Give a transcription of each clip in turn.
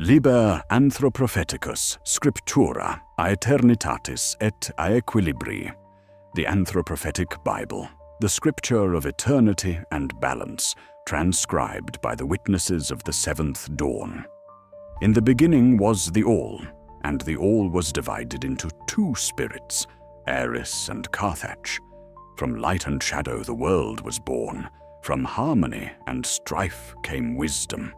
LIBER Anthropropheticus Scriptura Aeternitatis et Aequilibri, the Anthroprophetic Bible, the scripture of eternity and balance, transcribed by the witnesses of the seventh dawn. In the beginning was the All, and the All was divided into two spirits, Aeris and Karthatch. From light and shadow the world was born, from harmony and strife came wisdom.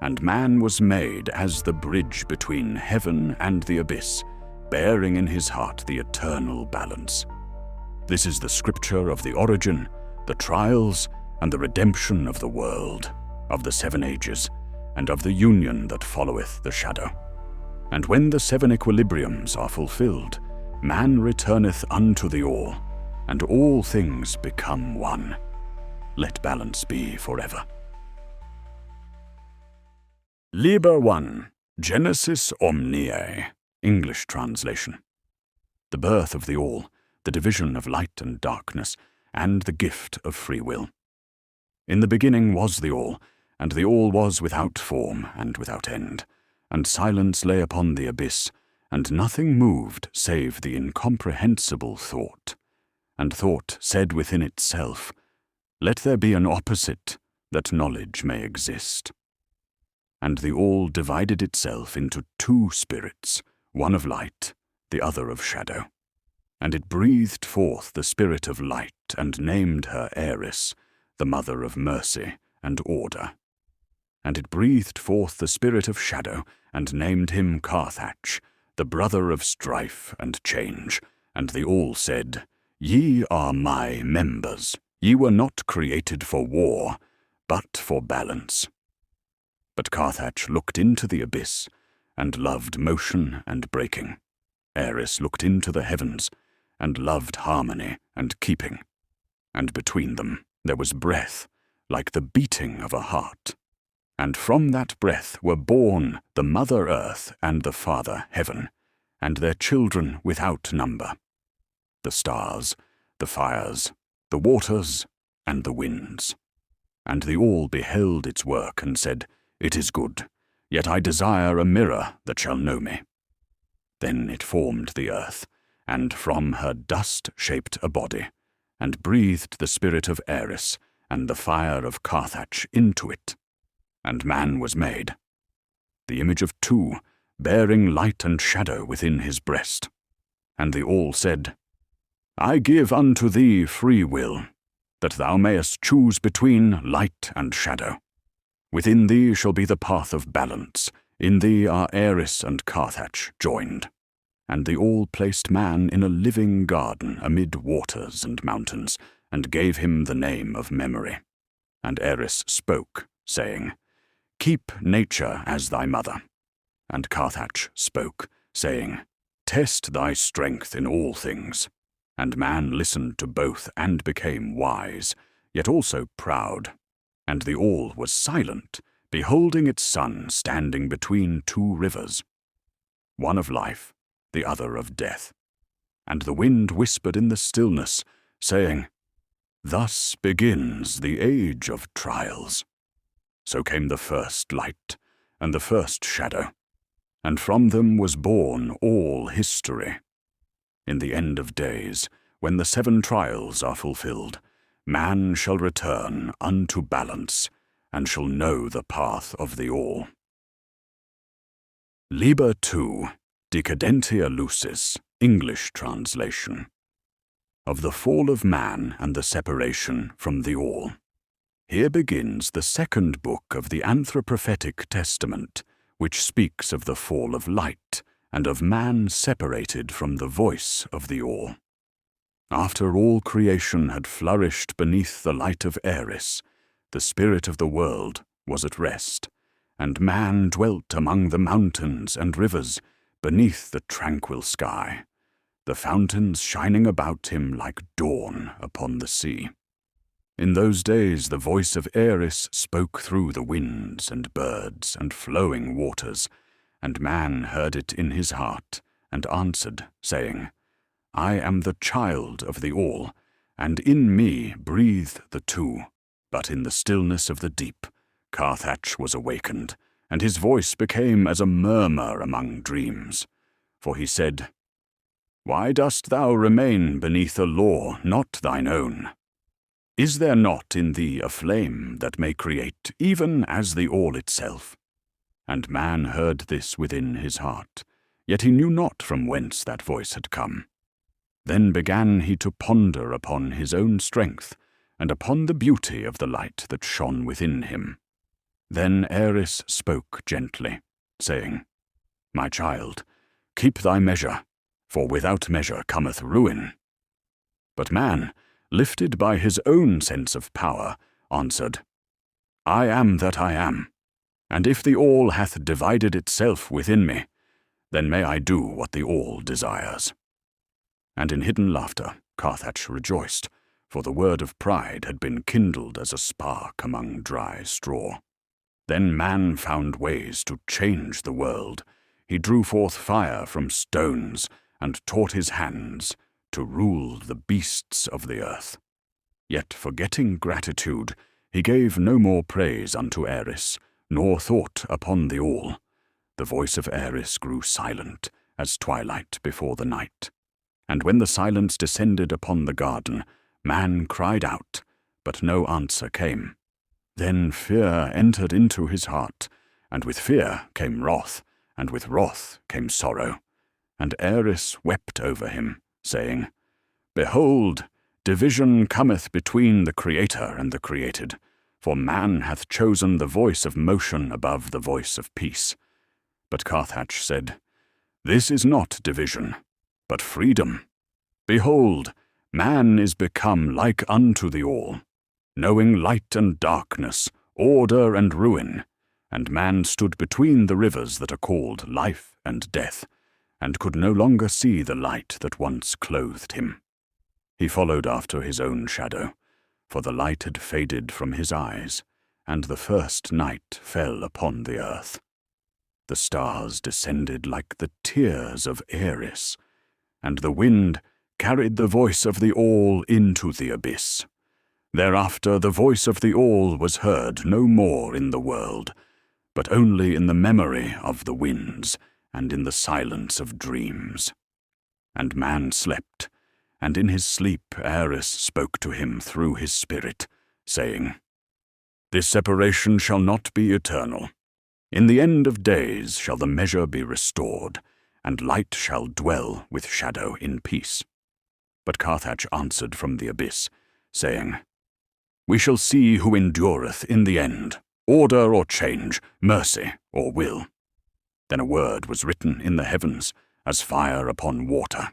And man was made as the bridge between heaven and the abyss, bearing in his heart the eternal balance. This is the scripture of the origin, the trials, and the redemption of the world, of the 7 ages, and of the union that followeth the shadow. And when the 7 equilibriums are fulfilled, man returneth unto the All, and all things become one. Let balance be forever. LIBER 1, Genesis Omniae, English translation. The birth of the All, the division of light and darkness, and the gift of free will. In the beginning was the All, and the All was without form and without end, and silence lay upon the abyss, and nothing moved save the incomprehensible thought. And thought said within itself, Let there be an opposite, that knowledge may exist. And the All divided itself into 2 spirits, one of light, the other of shadow. And it breathed forth the spirit of light, and named her Aeris, the mother of mercy and order. And it breathed forth the spirit of shadow, and named him Karthatch, the brother of strife and change. And the All said, Ye are my members. Ye were not created for war, but for balance. But Karthatch looked into the abyss, and loved motion and breaking. Aeris looked into the heavens, and loved harmony and keeping. And between them there was breath, like the beating of a heart. And from that breath were born the mother earth and the father heaven, and their children without number. The stars, the fires, the waters, and the winds. And the All beheld its work, and said, It is good, yet I desire a mirror that shall know me. Then it formed the earth, and from her dust shaped a body, and breathed the spirit of Aeris, and the fire of Karthatch into it. And man was made, the image of 2, bearing light and shadow within his breast. And the All said, I give unto thee free will, that thou mayest choose between light and shadow. Within thee shall be the path of balance, in thee are Aeris and Karthatch joined. And the All placed man in a living garden amid waters and mountains, and gave him the name of memory. And Aeris spoke, saying, Keep nature as thy mother. And Karthatch spoke, saying, Test thy strength in all things. And man listened to both and became wise, yet also proud. And the All was silent, beholding its son standing between 2 rivers, one of life, the other of death. And the wind whispered in the stillness, saying, Thus begins the age of trials. So came the first light, and the first shadow, and from them was born all history. In the end of days, when the 7 trials are fulfilled, man shall return unto balance, and shall know the path of the All. LIBER 2, Decadentia Lucis, English translation. Of the fall of man and the separation from the All. Here begins the 2nd book of the Anthroprophetic Testament, which speaks of the fall of light, and of man separated from the voice of the All. After all creation had flourished beneath the light of Aeris, the spirit of the world was at rest, and man dwelt among the mountains and rivers, beneath the tranquil sky, the fountains shining about him like dawn upon the sea. In those days the voice of Aeris spoke through the winds and birds and flowing waters, and man heard it in his heart, and answered, saying, I am the child of the All, and in me breathe the 2. But in the stillness of the deep, Karthatch was awakened, and his voice became as a murmur among dreams. For he said, "Why dost thou remain beneath a law not thine own? Is there not in thee a flame that may create, even as the all itself?" And man heard this within his heart, yet he knew not from whence that voice had come. Then began he to ponder upon his own strength, and upon the beauty of the light that shone within him. Then Aeris spoke gently, saying, "My child, keep thy measure, for without measure cometh ruin." But man, lifted by his own sense of power, answered, "I am that I am, and if the all hath divided itself within me, then may I do what the all desires." And in hidden laughter Karthatch rejoiced, for the word of pride had been kindled as a spark among dry straw. Then man found ways to change the world. He drew forth fire from stones, and taught his hands to rule the beasts of the earth. Yet forgetting gratitude, he gave no more praise unto Aeris, nor thought upon the all. The voice of Aeris grew silent, as twilight before the night. And when the silence descended upon the garden, man cried out, but no answer came. Then fear entered into his heart, and with fear came wrath, and with wrath came sorrow. And Aeris wept over him, saying, "Behold, division cometh between the Creator and the created, for man hath chosen the voice of motion above the voice of peace." But Karthatch said, "This is not division, but freedom. Behold, man is become like unto the all, knowing light and darkness, order and ruin, and man stood between the rivers that are called life and death, and could no longer see the light that once clothed him. He followed after his own shadow, for the light had faded from his eyes, and the first night fell upon the earth. The stars descended like the tears of Aeris, and the wind carried the voice of the all into the abyss. Thereafter the voice of the all was heard no more in the world, but only in the memory of the winds and in the silence of dreams. And man slept, and in his sleep Aeris spoke to him through his spirit, saying, "This separation shall not be eternal. In the end of days shall the measure be restored, and light shall dwell with shadow in peace." But Karthatch answered from the abyss, saying, "We shall see who endureth in the end, order or change, mercy or will." Then a word was written in the heavens, as fire upon water.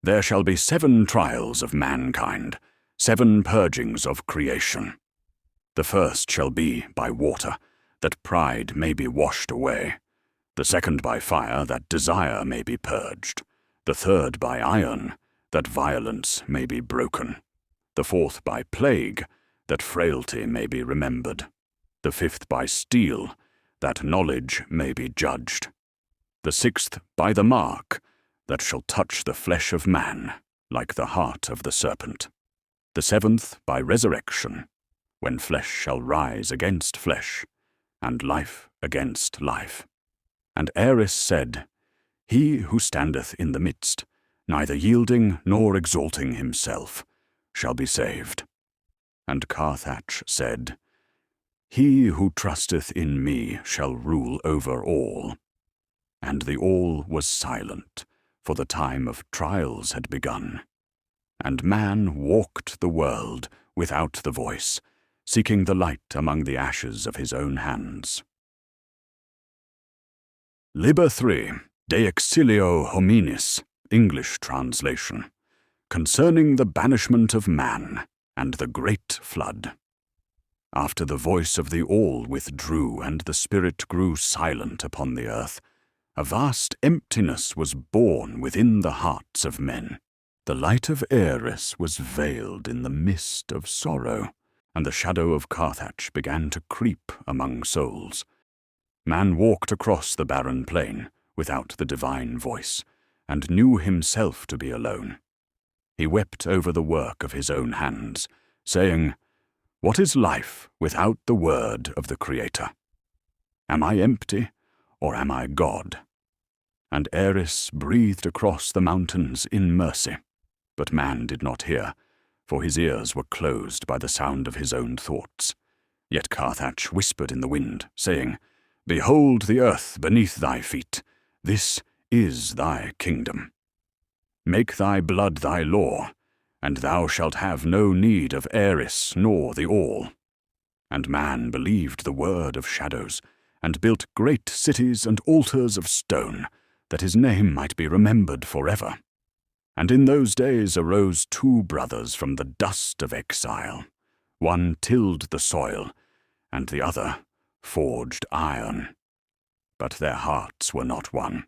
There shall be 7 trials of mankind, 7 purgings of creation. The first shall be by water, that pride may be washed away. The second by fire, that desire may be purged. The third by iron, that violence may be broken. The fourth by plague, that frailty may be remembered. The fifth by steel, that knowledge may be judged. The sixth by the mark, that shall touch the flesh of man, like the heart of the serpent. The seventh by resurrection, when flesh shall rise against flesh, and life against life. And Aeris said, "He who standeth in the midst, neither yielding nor exalting himself, shall be saved." And Karthatch said, "He who trusteth in me shall rule over all." And the all was silent, for the time of trials had begun. And man walked the world without the voice, seeking the light among the ashes of his own hands. LIBER 3, De Exilio Hominis, English translation, concerning the banishment of man and the great flood. After the voice of the all withdrew and the spirit grew silent upon the earth, a vast emptiness was born within the hearts of men. The light of Aeris was veiled in the mist of sorrow, and the shadow of Karthatch began to creep among souls. Man walked across the barren plain without the divine voice, and knew himself to be alone. He wept over the work of his own hands, saying, "What is life without the word of the Creator?" Am I empty, or am I God? And Aeris breathed across the mountains in mercy. But man did not hear, for his ears were closed by the sound of his own thoughts. Yet Karthatch whispered in the wind, saying, Behold the earth beneath thy feet. This is thy kingdom. Make thy blood thy law, and thou shalt have no need of Aeris nor the All. And man believed the word of shadows, and built great cities and altars of stone, that his name might be remembered forever. And in those days arose 2 brothers from the dust of exile. One tilled the soil, and the other forged iron. But their hearts were not one.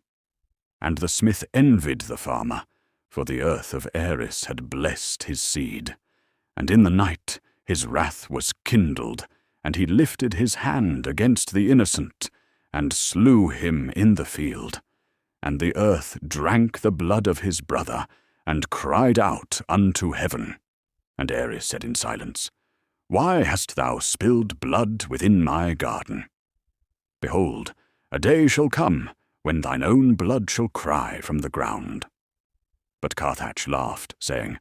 And the smith envied the farmer, for the earth of Aeris had blessed his seed. And in the night his wrath was kindled, and he lifted his hand against the innocent, and slew him in the field. And the earth drank the blood of his brother, and cried out unto heaven. And Aeris said in silence, Why hast thou spilled blood within my garden? Behold, a day shall come, when thine own blood shall cry from the ground. But Karthatch laughed, saying,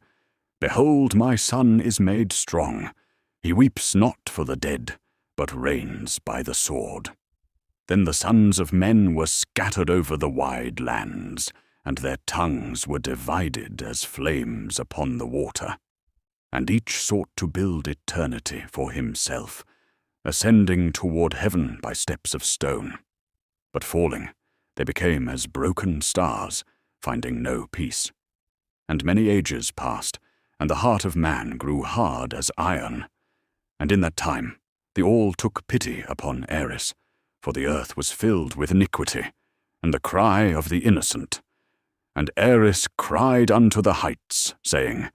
Behold, my son is made strong. He weeps not for the dead, but reigns by the sword. Then the sons of men were scattered over the wide lands, and their tongues were divided as flames upon the water. And each sought to build eternity for himself, ascending toward heaven by steps of stone. But falling, they became as broken stars, finding no peace. And many ages passed, and the heart of man grew hard as iron. And in that time the All took pity upon Aeris, for the earth was filled with iniquity, and the cry of the innocent. And Aeris cried unto the heights, saying,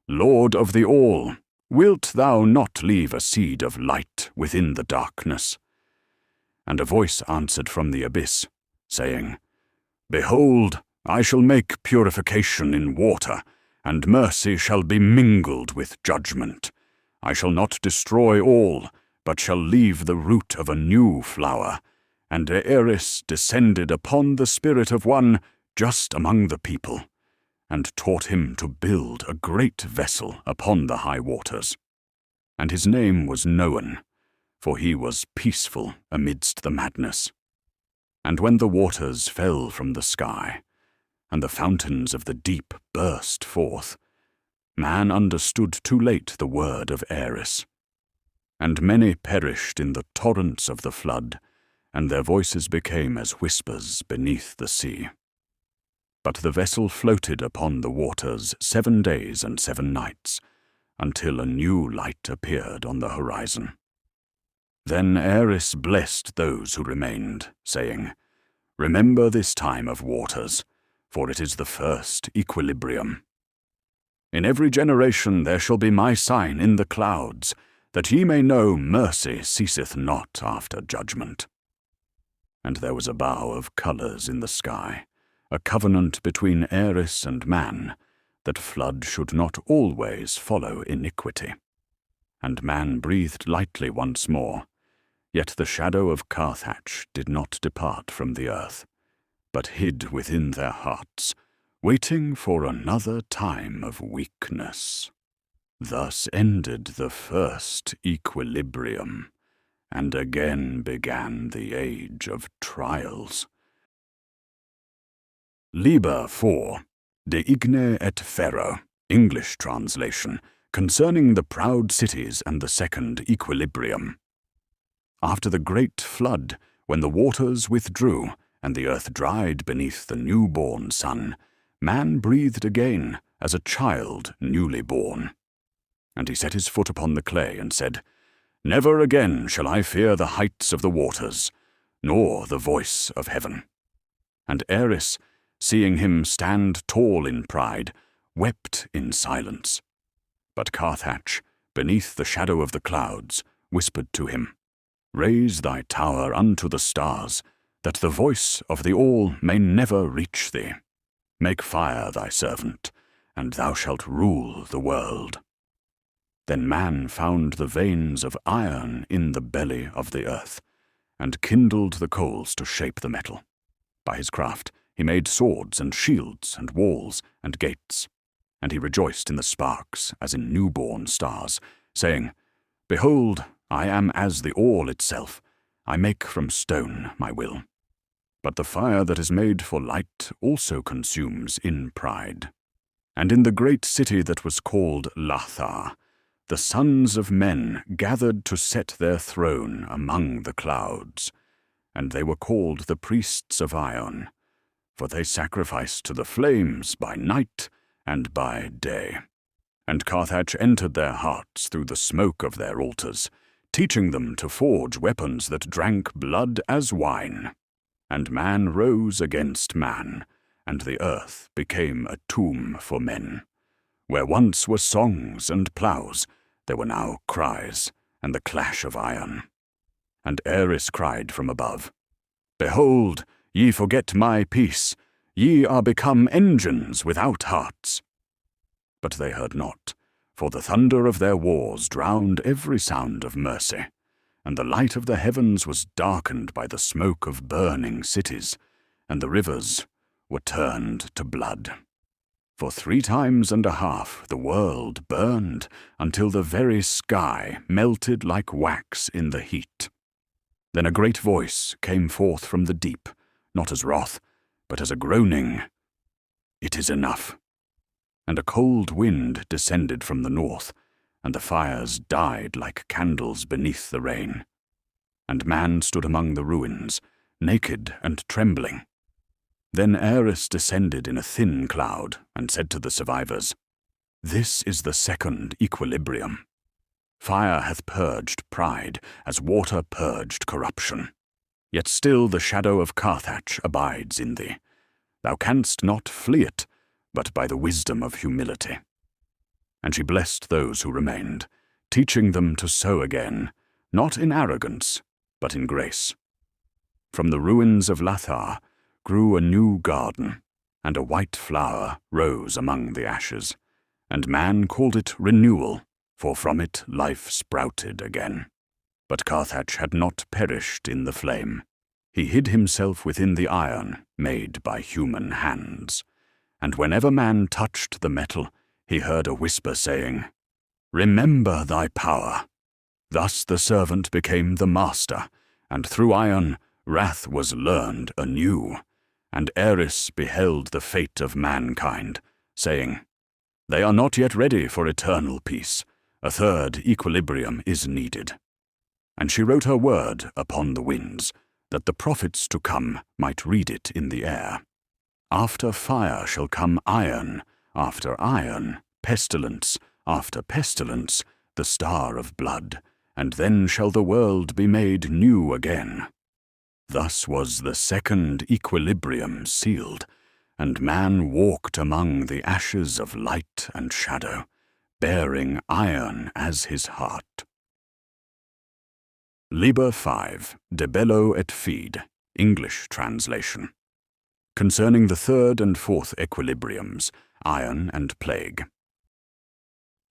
Lord of the All, wilt thou not leave a seed of light within the darkness? And a voice answered from the abyss, saying, Behold, I shall make purification in water, and mercy shall be mingled with judgment. I shall not destroy all, but shall leave the root of a new flower. And Aeris descended upon the spirit of one just among the people, and taught him to build a great vessel upon the high waters. And his name was known, for he was peaceful amidst the madness. And when the waters fell from the sky, and the fountains of the deep burst forth, man understood too late the word of Aeris. And many perished in the torrents of the flood, and their voices became as whispers beneath the sea. But the vessel floated upon the waters 7 days and 7 nights, until a new light appeared on the horizon. Then Aeris blessed those who remained, saying, Remember this time of waters, for it is the first equilibrium. In every generation there shall be my sign in the clouds, that ye may know mercy ceaseth not after judgment. And there was a bow of colours in the sky, a covenant between Aeris and man, that flood should not always follow iniquity. And man breathed lightly once more, yet the shadow of Karthatch did not depart from the earth, but hid within their hearts, waiting for another time of weakness. Thus ended the first equilibrium, and again began the age of trials. LIBER 4, De Igne et Ferro, English translation, concerning the proud cities and the second equilibrium. After the great flood, when the waters withdrew, and the earth dried beneath the newborn sun, man breathed again as a child newly born. And he set his foot upon the clay and said, Never again shall I fear the heights of the waters, nor the voice of heaven. And Aeris, seeing him stand tall in pride, wept in silence. But Karthatch, beneath the shadow of the clouds, whispered to him, Raise thy tower unto the stars, that the voice of the All may never reach thee. Make fire thy servant, and thou shalt rule the world. Then man found the veins of iron in the belly of the earth, and kindled the coals to shape the metal. By his craft he made swords and shields and walls and gates. And he rejoiced in the sparks as in newborn stars, saying, Behold, I am as the all itself. I make from stone my will. But the fire that is made for light also consumes in pride. And in the great city that was called Lathar, the sons of men gathered to set their throne among the clouds. And they were called the priests of Ion, for they sacrificed to the flames by night and by day. And Karthatch entered their hearts through the smoke of their altars, teaching them to forge weapons that drank blood as wine. And man rose against man, and the earth became a tomb for men. Where once were songs and ploughs, there were now cries and the clash of iron. And Aeris cried from above, Behold, ye forget my peace, ye are become engines without hearts. But they heard not, for the thunder of their wars drowned every sound of mercy, and the light of the heavens was darkened by the smoke of burning cities, and the rivers were turned to blood. For 3 times and a half the world burned, until the very sky melted like wax in the heat. Then a great voice came forth from the deep, not as wrath, but as a groaning. It is enough. And a cold wind descended from the north, and the fires died like candles beneath the rain. And man stood among the ruins, naked and trembling. Then Aeris descended in a thin cloud, and said to the survivors, This is the second equilibrium. Fire hath purged pride, as water purged corruption. Yet still the shadow of Karthatch abides in thee. Thou canst not flee it, but by the wisdom of humility. And she blessed those who remained, teaching them to sow again, not in arrogance, but in grace. From the ruins of Lathar grew a new garden, and a white flower rose among the ashes, and man called it renewal, for from it life sprouted again. But Karthatch had not perished in the flame. He hid himself within the iron made by human hands. And whenever man touched the metal, he heard a whisper saying, Remember thy power. Thus the servant became the master, and through iron wrath was learned anew. And Aeris beheld the fate of mankind, saying, They are not yet ready for eternal peace. A third equilibrium is needed. And she wrote her word upon the winds, that the prophets to come might read it in the air. After fire shall come iron, after iron, pestilence, after pestilence, the star of blood, and then shall the world be made new again. Thus was the second equilibrium sealed, and man walked among the ashes of light and shadow, bearing iron as his heart. LIBER 5, De Bello et Fide, English translation. Concerning the third and fourth equilibriums, iron and plague.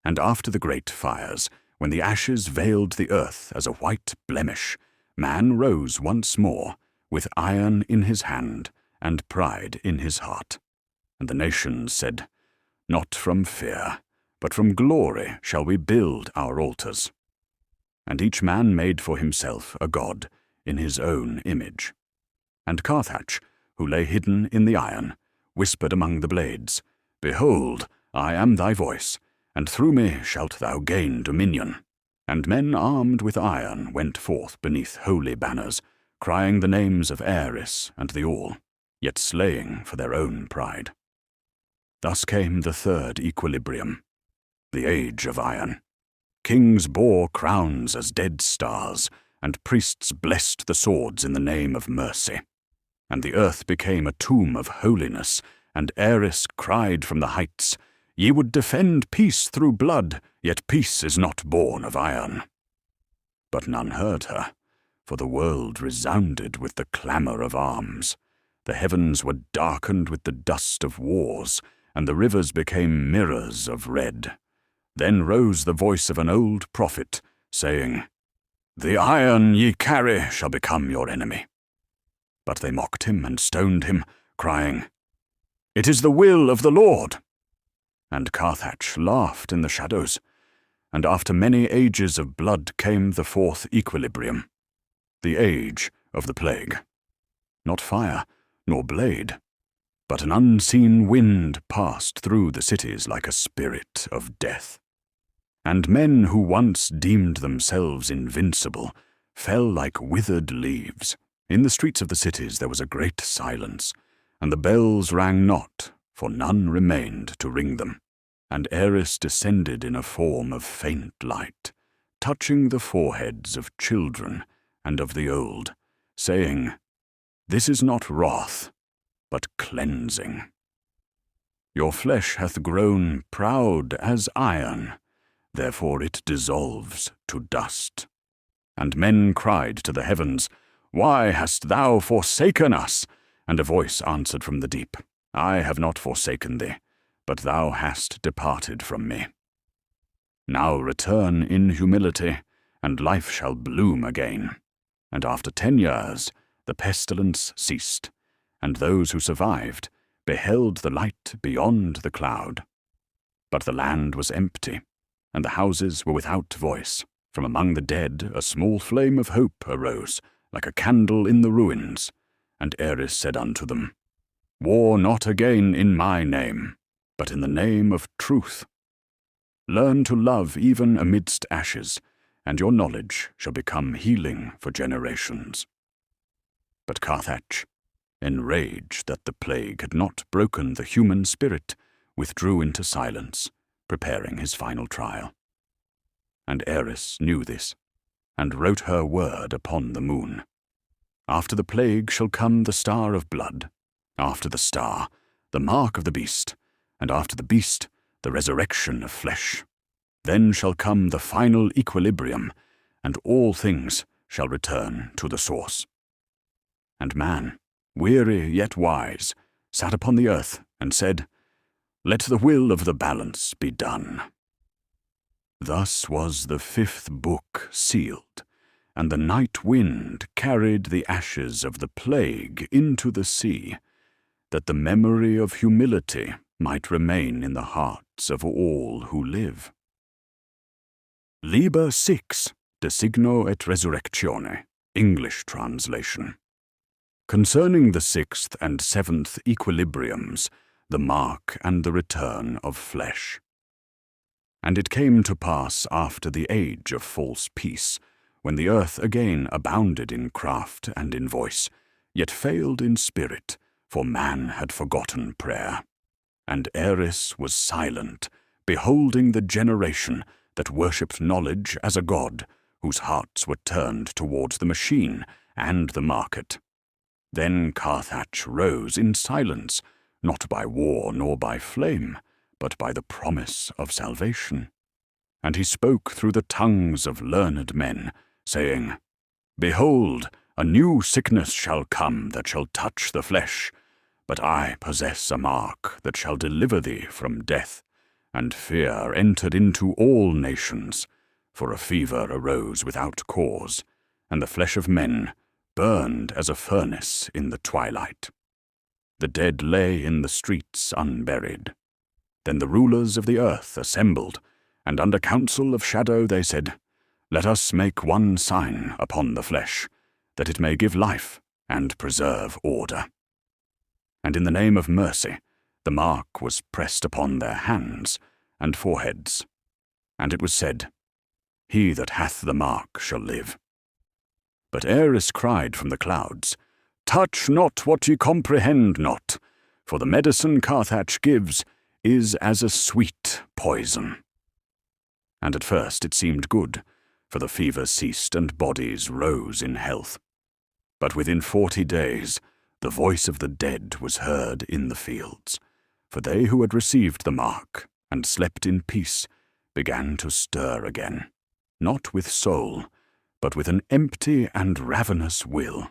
And after the great fires, when the ashes veiled the earth as a white blemish, man rose once more, with iron in his hand and pride in his heart. And the nations said, Not from fear, but from glory shall we build our altars. And each man made for himself a god in his own image. And Karthatch, who lay hidden in the iron, whispered among the blades, Behold, I am thy voice, and through me shalt thou gain dominion. And men armed with iron went forth beneath holy banners, crying the names of Aeris and the All, yet slaying for their own pride. Thus came the third equilibrium, the age of iron. Kings bore crowns as dead stars, and priests blessed the swords in the name of mercy. And the earth became a tomb of holiness, and Aeris cried from the heights, Ye would defend peace through blood, yet peace is not born of iron. But none heard her, for the world resounded with the clamour of arms. The heavens were darkened with the dust of wars, and the rivers became mirrors of red. Then rose the voice of an old prophet, saying, "The iron ye carry shall become your enemy." But they mocked him and stoned him, crying, "It is the will of the Lord." And Karthatch laughed in the shadows, and after many ages of blood came the fourth equilibrium, the age of the plague. Not fire, nor blade, but an unseen wind passed through the cities like a spirit of death. And men who once deemed themselves invincible fell like withered leaves. In the streets of the cities there was a great silence, and the bells rang not, for none remained to ring them. And Aeris descended in a form of faint light, touching the foreheads of children and of the old, saying, "This is not wrath, but cleansing. Your flesh hath grown proud as iron, therefore it dissolves to dust." And men cried to the heavens, "Why hast thou forsaken us?" And a voice answered from the deep, "I have not forsaken thee, but thou hast departed from me. Now return in humility, and life shall bloom again." And after 10 years the pestilence ceased, and those who survived beheld the light beyond the cloud. But the land was empty, and the houses were without voice. From among the dead a small flame of hope arose, like a candle in the ruins. And Aeris said unto them, "War not again in my name, but in the name of truth. Learn to love even amidst ashes, and your knowledge shall become healing for generations." But Karthatch, enraged that the plague had not broken the human spirit, withdrew into silence, preparing his final trial. And Aeris knew this, and wrote her word upon the moon. After the plague shall come the star of blood, after the star, the mark of the beast, and after the beast, the resurrection of flesh. Then shall come the final equilibrium, and all things shall return to the source. And man, weary yet wise, sat upon the earth and said, "Let the will of the balance be done." Thus was the 5th book sealed, and the night wind carried the ashes of the plague into the sea, that the memory of humility might remain in the hearts of all who live. LIBER 6, De Signo et Resurrectione, English translation. Concerning the 6th and 7th equilibriums, the mark and the return of flesh. And it came to pass after the age of false peace, when the earth again abounded in craft and in voice, yet failed in spirit, for man had forgotten prayer. And Aeris was silent, beholding the generation that worshipped knowledge as a god, whose hearts were turned towards the machine and the market. Then Karthatch rose in silence, not by war nor by flame, but by the promise of salvation. And he spoke through the tongues of learned men, saying, "Behold, a new sickness shall come that shall touch the flesh, but I possess a mark that shall deliver thee from death." And fear entered into all nations, for a fever arose without cause, and the flesh of men burned as a furnace in the twilight. The dead lay in the streets unburied. Then the rulers of the earth assembled, and under counsel of shadow they said, "Let us make one sign upon the flesh, that it may give life and preserve order." And in the name of mercy, the mark was pressed upon their hands and foreheads. And it was said, "He that hath the mark shall live." But Aeris cried from the clouds, "Touch not what ye comprehend not, for the medicine Karthatch gives is as a sweet poison." And at first it seemed good, for the fever ceased and bodies rose in health. But within 40 days the voice of the dead was heard in the fields, for they who had received the mark and slept in peace began to stir again, not with soul, but with an empty and ravenous will.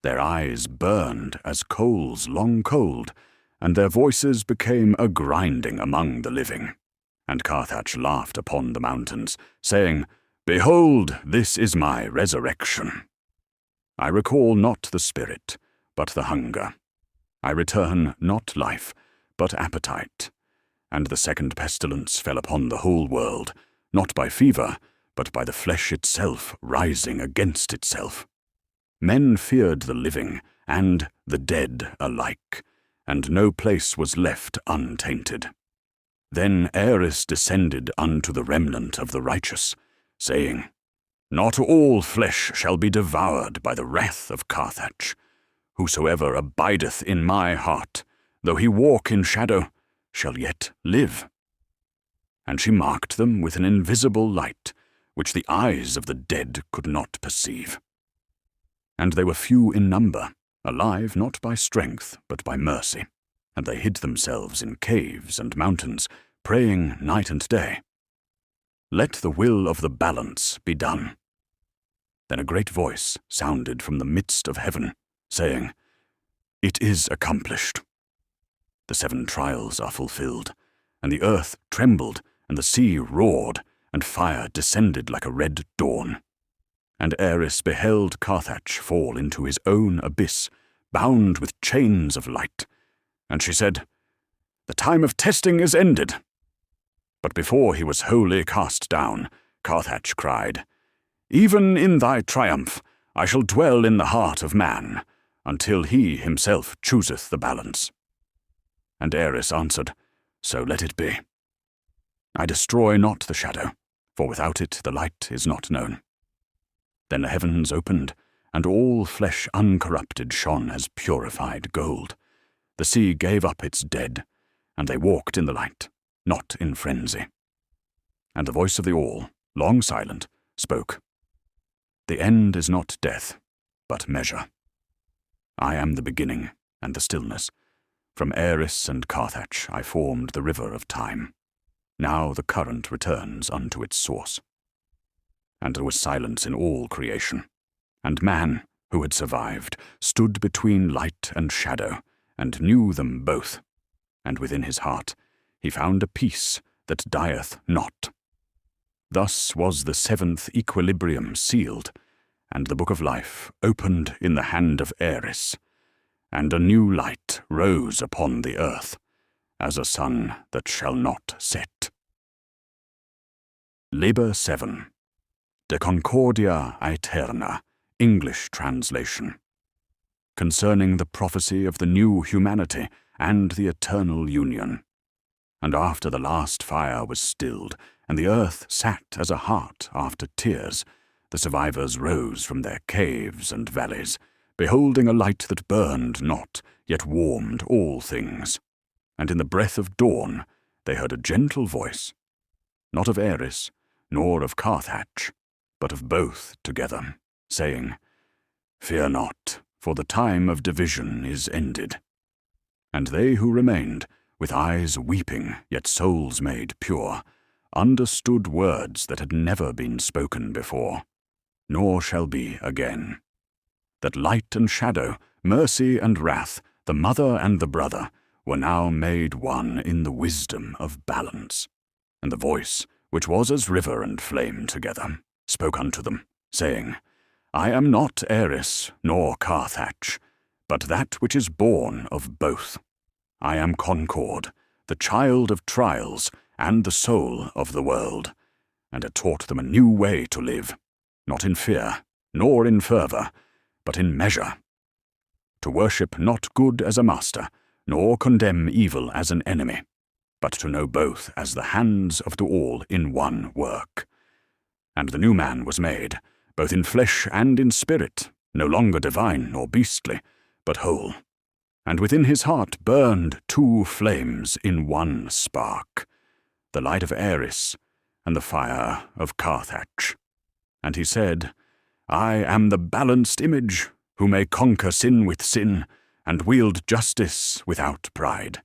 Their eyes burned as coals long cold, and their voices became a grinding among the living. And Karthatch laughed upon the mountains, saying, "Behold, this is my resurrection. I recall not the spirit, but the hunger. I return not life, but appetite. And the second pestilence fell upon the whole world, not by fever, but by the flesh itself rising against itself. Men feared the living and the dead alike, and no place was left untainted. Then Aeris descended unto the remnant of the righteous, saying, Not all flesh shall be devoured by the wrath of Karthatch. Whosoever abideth in my heart, though he walk in shadow, shall yet live. And she marked them with an invisible light, which the eyes of the dead could not perceive. And they were few in number, alive not by strength, but by mercy. And they hid themselves in caves and mountains, praying night and day. Let the will of the balance be done. Then a great voice sounded from the midst of heaven, saying, It is accomplished. The 7 trials are fulfilled, and the earth trembled, and the sea roared, and fire descended like a red dawn. And Aeris beheld Karthatch fall into his own abyss, bound with chains of light. And she said, The time of testing is ended. But before he was wholly cast down, Karthatch cried, Even in thy triumph I shall dwell in the heart of man, until he himself chooseth the balance. And Aeris answered, So let it be. I destroy not the shadow, for without it the light is not known. Then the heavens opened, and all flesh uncorrupted shone as purified gold. The sea gave up its dead, and they walked in the light, not in frenzy. And the voice of the all, long silent, spoke, The end is not death, but measure. I am the beginning and the stillness. From Aeris and Karthatch I formed the river of time. Now the current returns unto its source. And there was silence in all creation. And man, who had survived, stood between light and shadow, and knew them both. And within his heart he found a peace that dieth not. Thus was the 7th equilibrium sealed, and the book of life opened in the hand of Aeris, and a new light rose upon the earth, as a sun that shall not set. LIBER 7. De Concordia Aeterna, English translation. Concerning the prophecy of the new humanity and the eternal union. And after the last fire was stilled, and the earth sat as a heart after tears, the survivors rose from their caves and valleys, beholding a light that burned not, yet warmed all things. And in the breath of dawn they heard a gentle voice, not of Aeris, nor of Karthatch, but of both together, saying, Fear not, for the time of division is ended. And they who remained, with eyes weeping, yet souls made pure, understood words that had never been spoken before, nor shall be again. That light and shadow, mercy and wrath, the mother and the brother, were now made one in the wisdom of balance. And the voice, which was as river and flame together, spoke unto them, saying, I am not Aeris nor Karthatch, but that which is born of both. I am Concord, the child of trials, and the soul of the world, and had taught them a new way to live, not in fear, nor in fervour, but in measure. To worship not good as a master, nor condemn evil as an enemy, but to know both as the hands of the all in one work. And the new man was made, both in flesh and in spirit, no longer divine nor beastly, but whole. And within his heart burned 2 flames in one spark, the light of Aeris and the fire of Karthatch. And he said, I am the balanced image, who may conquer sin with sin, and wield justice without pride.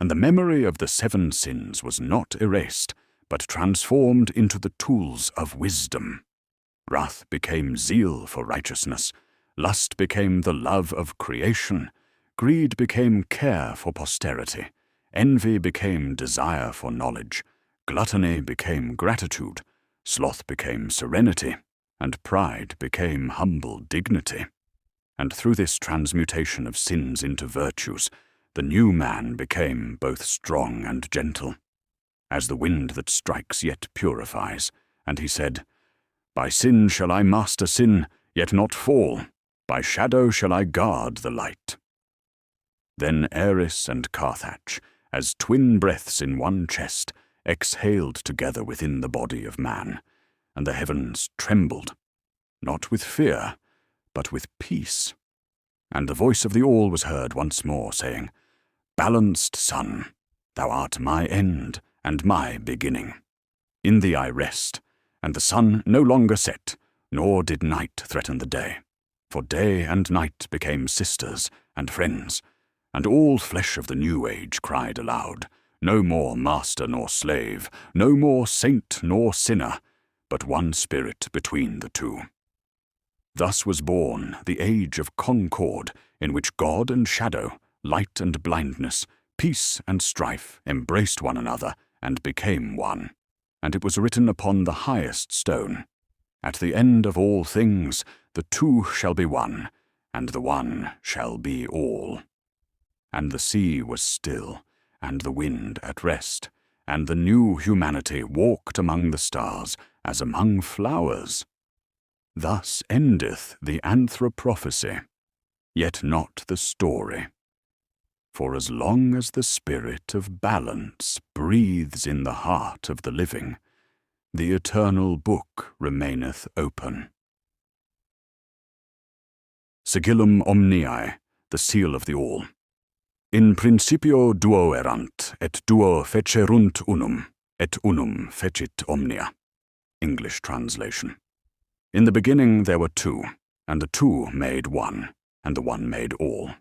And the memory of the 7 sins was not erased, but transformed into the tools of wisdom. Wrath became zeal for righteousness, lust became the love of creation, greed became care for posterity, envy became desire for knowledge, gluttony became gratitude, sloth became serenity, and pride became humble dignity. And through this transmutation of sins into virtues, the new man became both strong and gentle, as the wind that strikes yet purifies. And he said, By sin shall I master sin, yet not fall. By shadow shall I guard the light. Then Aeris and Karthatch, as twin breaths in one chest, exhaled together within the body of man, and the heavens trembled, not with fear, but with peace. And the voice of the All was heard once more, saying, Balanced Sun, thou art my end and my beginning. In thee I rest, and the sun no longer set, nor did night threaten the day. For day and night became sisters and friends, and all flesh of the new age cried aloud, No more master nor slave, no more saint nor sinner, but one spirit between the two. Thus was born the age of Concord, in which God and shadow, light and blindness, peace and strife embraced one another and became one. And it was written upon the highest stone, At the end of all things the two shall be one, and the one shall be all. And the sea was still, and the wind at rest, and the new humanity walked among the stars as among flowers. Thus endeth the anthroprophecy, yet not the story. For as long as the spirit of balance breathes in the heart of the living, the eternal book remaineth open. Sigillum omniae, the seal of the all. In principio duo erant, et duo fecerunt unum, et unum fecit omnia. English translation. In the beginning there were two, and the two made one, and the one made all.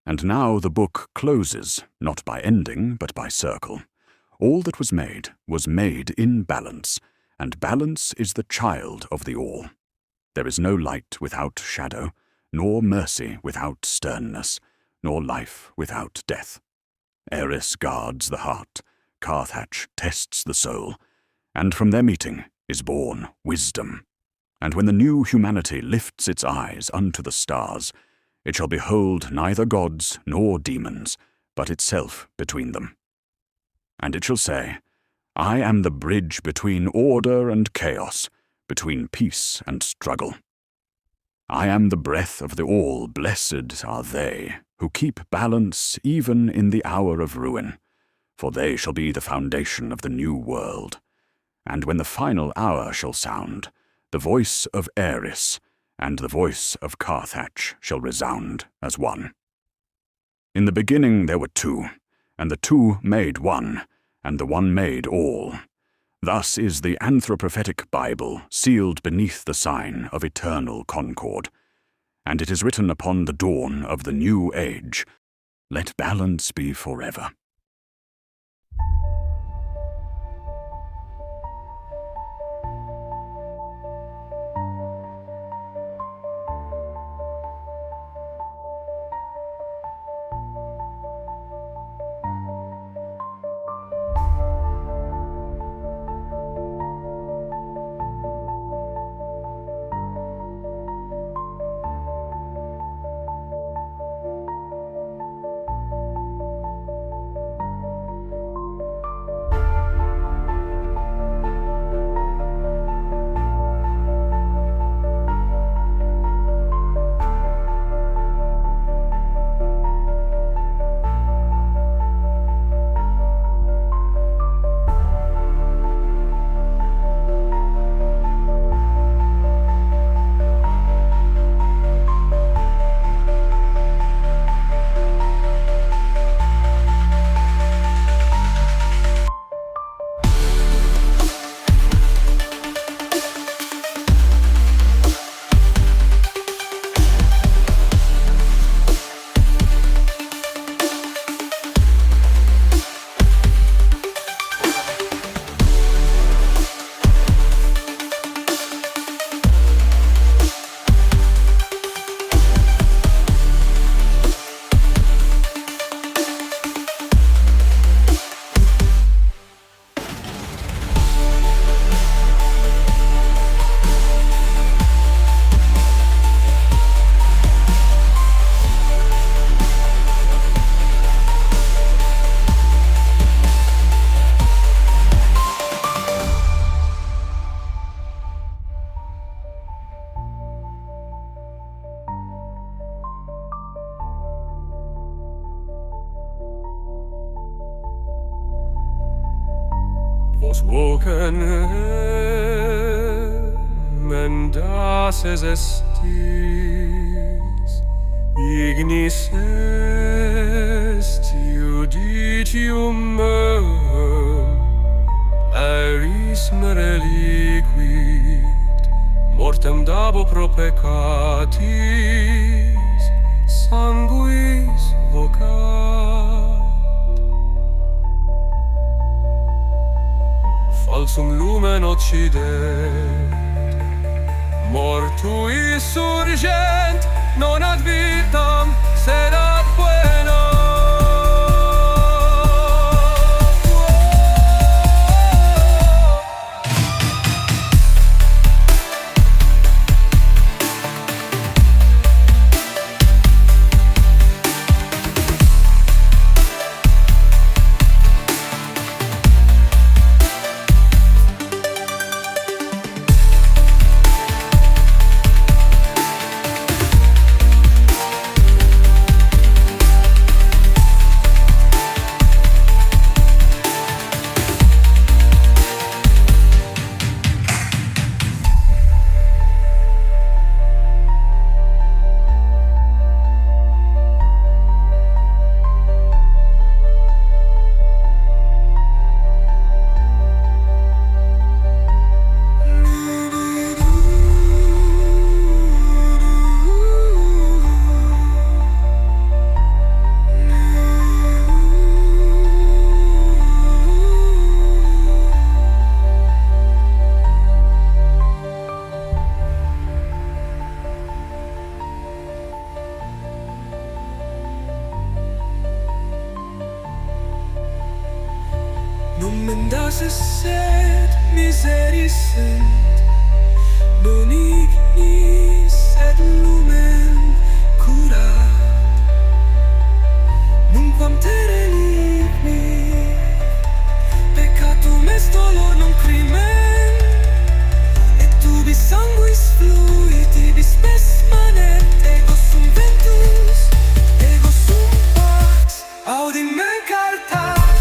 And now the book closes, not by ending, but by circle. All that was made in balance, and balance is the child of the all. There is no light without shadow, nor mercy without sternness, nor life without death. Aeris guards the heart, Karthatch tests the soul, and from their meeting is born wisdom. And when the new humanity lifts its eyes unto the stars, it shall behold neither gods nor demons, but itself between them. And it shall say, I am the bridge between order and chaos, between peace and struggle. I am the breath of the all, blessed are they who keep balance even in the hour of ruin, for they shall be the foundation of the new world. And when the final hour shall sound, the voice of Aeris and the voice of Karthatch shall resound as one. In the beginning there were two, and the two made one, and the one made all. Thus is the Anthroprophetic Bible sealed beneath the sign of eternal concord. And it is written upon the dawn of the new age, Let balance be forever. vos vocem mendaces estis, ignis est judicium meum, Aeris me reliquit, mortem dabo pro peccatis, sanguis vocat. Falsum lumen occident, mortuis surgent, non ad vitam, sed ad poenam. Mendaces sed miseris sent, bonignis et lumen curat. Nunquam terre libmi, peccatum est dolor non crimen, et ubi sanguis fluit, ibi spes manet, ego sum ventus, ego sum pax, audim me Karthatch.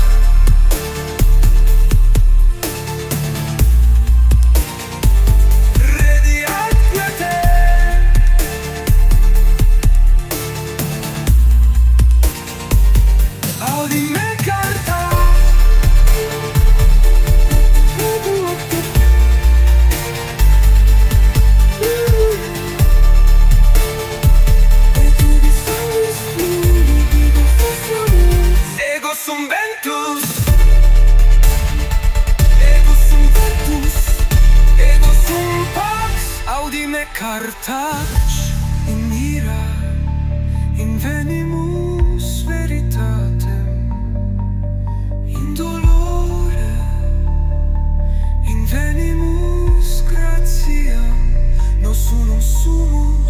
Karthatch in ira, invenimus veritatem, in dolore, invenimus gratiam, nos unum sumus